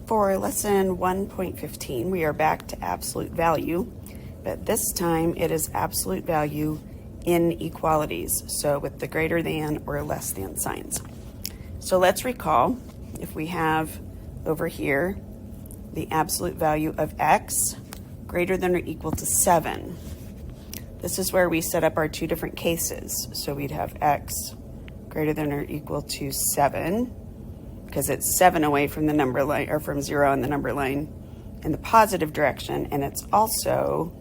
For lesson 1.15, we are back to absolute value, but this time it is absolute value inequalities, so with the greater than or less than signs. So let's recall, if we have over here the absolute value of x greater than or equal to 7, this is where we set up our two different cases. So we'd have x greater than or equal to 7, because it's 7 away from the number line, or from 0 on the number line in the positive direction, and it's also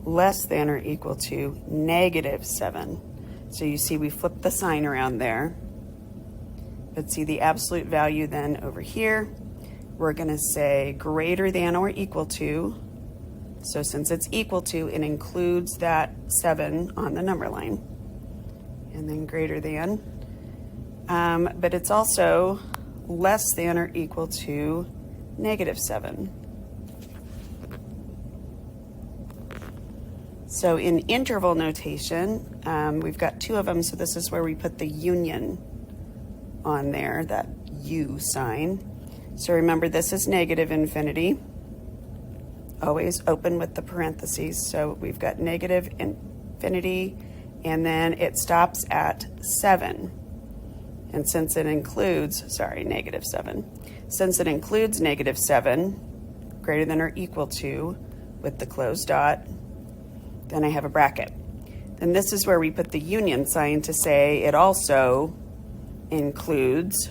less than or equal to -7. So you see we flip the sign around there. But see the absolute value then over here, we're going to say greater than or equal to. So since it's equal to, it includes that 7 on the number line. And then greater than. But it's also less than or equal to -7. So in interval notation, we've got two of them, so this is where we put the union on there, that U sign. So remember, this is negative infinity. Always open with the parentheses. So we've got negative infinity, and then it stops at 7. And since it includes, -7. Since it includes -7, greater than or equal to, with the closed dot, then I have a bracket. Then this is where we put the union sign to say it also includes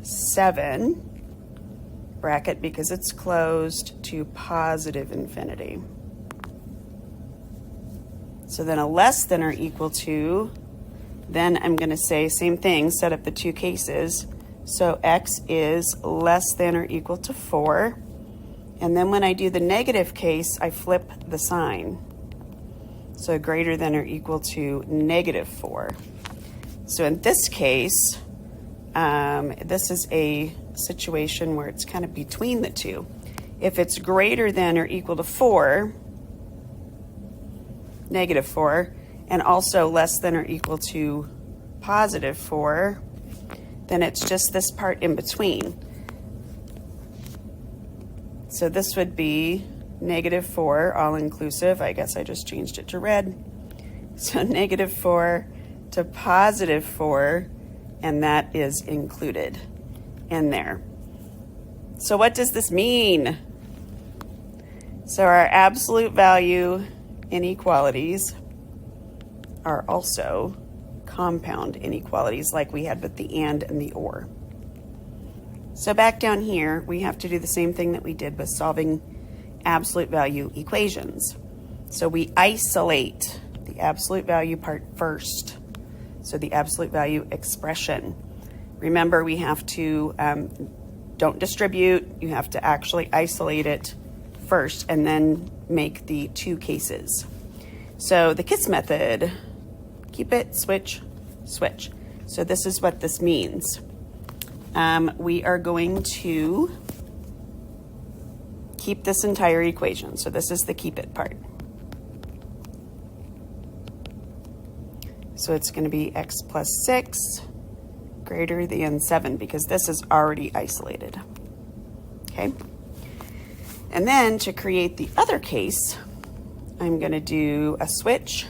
7, bracket, because it's closed, to positive infinity. So then a less than or equal to, then I'm going to say same thing, set up the two cases. So x is less than or equal to 4. And then when I do the negative case, I flip the sign. So greater than or equal to -4. So in this case, this is a situation where it's kind of between the two. If it's greater than or equal to 4, -4, and also less than or equal to +4, then it's just this part in between. So this would be -4, all inclusive. I guess I just changed it to red. So -4 to +4, and that is included in there. So what does this mean? So our absolute value inequalities are also compound inequalities, like we had with the and the or. So back down here, we have to do the same thing that we did with solving absolute value equations. So we isolate the absolute value part first. So the absolute value expression. Remember, we have to, don't distribute, you have to actually isolate it first and then make the two cases. So the KISS method, keep it, switch, switch. So this is what this means. We are going to keep this entire equation. So this is the keep it part. So it's going to be x plus 6 greater than 7, because this is already isolated. Okay. And then to create the other case, I'm going to do a switch.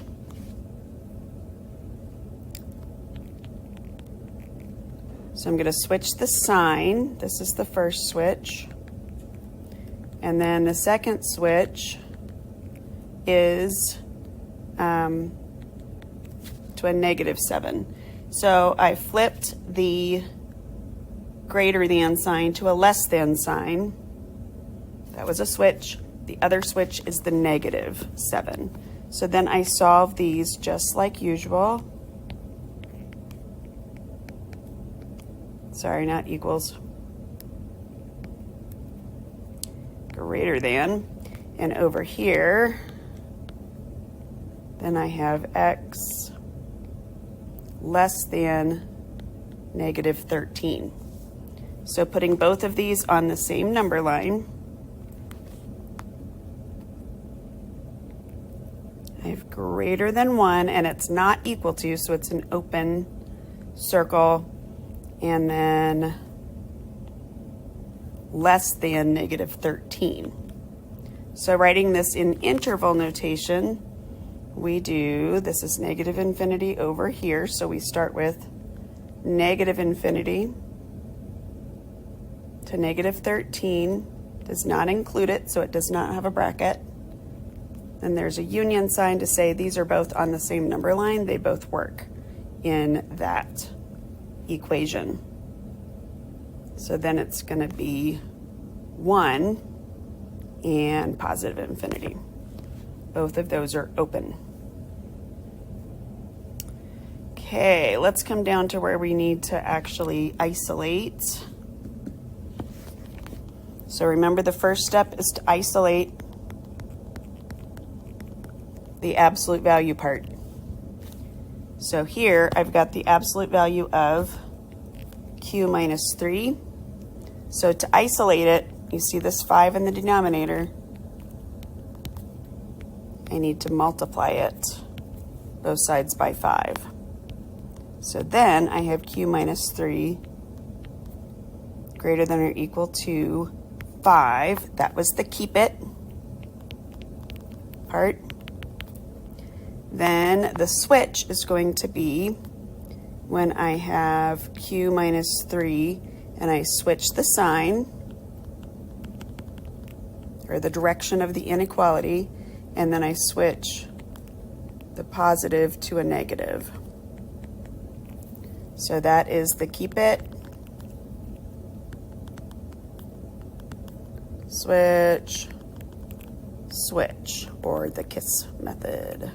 So I'm going to switch the sign. This is the first switch. And then the second switch is to a -7. So I flipped the greater than sign to a less than sign. That was a switch. The other switch is the -7. So then I solve these just like usual. Sorry, not equals. Greater than. And over here, then I have x less than -13. So putting both of these on the same number line, I have greater than 1, and it's not equal to, so it's an open circle. and then less than negative 13. So writing this in interval notation, we do, this is negative infinity over here, so we start with negative infinity to negative 13, does not include it, so it does not have a bracket. Then there's a union sign to say these are both on the same number line, they both work in that equation. So then it's going to be 1 and positive infinity. Both of those are open. Okay, let's come down to where we need to actually isolate. So remember, the first step is to isolate the absolute value part. So here I've got the absolute value of q minus 3. So to isolate it, you see this 5 in the denominator, I need to multiply it both sides by 5. So then I have q minus 3 greater than or equal to 5. That was the keep it part. Then the switch is going to be when I have q minus 3 and I switch the sign, or the direction of the inequality, and then I switch the positive to a negative. So that is the keep it, switch, switch, or the KISS method.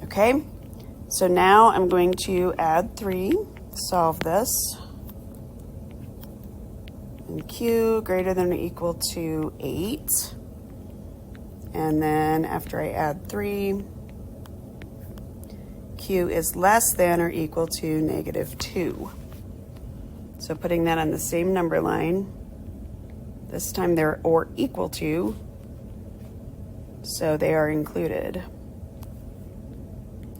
Okay, so now I'm going to add 3, solve this. And q greater than or equal to 8. And then after I add 3, q is less than or equal to negative 2. So putting that on the same number line, this time they're or equal to, so they are included.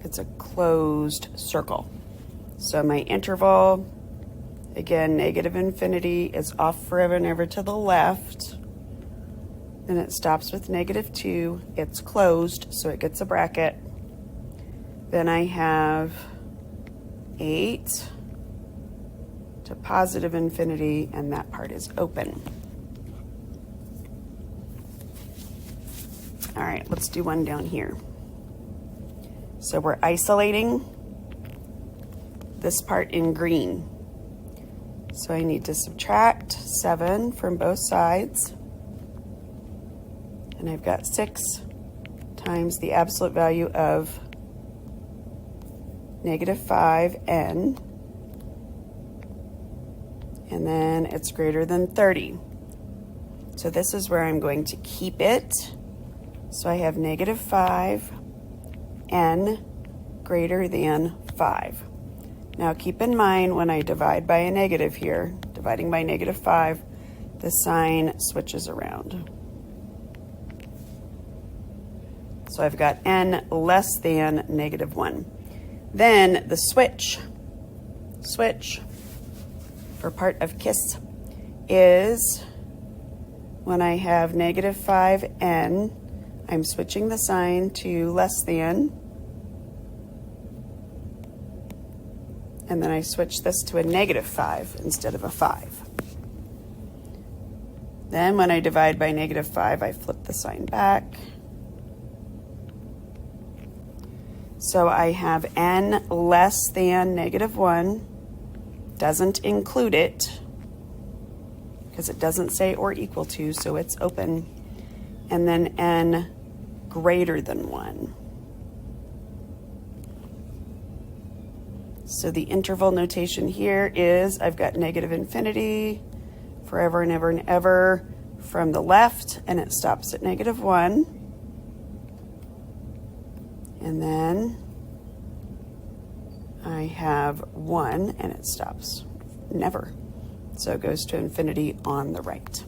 It's a closed circle. So my interval, again, negative infinity is off forever and ever to the left. Then it stops with negative 2. It's closed, so it gets a bracket. Then I have 8 to positive infinity, and that part is open. All right, let's do one down here. So we're isolating this part in green. So I need to subtract 7 from both sides. And I've got 6 times the absolute value of negative 5n. And then it's greater than 30. So this is where I'm going to keep it. So I have negative 5, n greater than 5. Now keep in mind, when I divide by a negative here, dividing by negative 5, the sign switches around. So I've got n less than negative 1. Then the switch for part of KISS is when I have negative 5n, I'm switching the sign to less than, and then I switch this to a negative 5 instead of a 5. Then when I divide by negative 5, I flip the sign back. So I have n less than negative 1, doesn't include it, because it doesn't say or equal to, so it's open. And then n greater than 1. So the interval notation here is I've got negative infinity forever and ever and ever from the left, and it stops at negative 1. And then I have 1, and it stops never. So it goes to infinity on the right.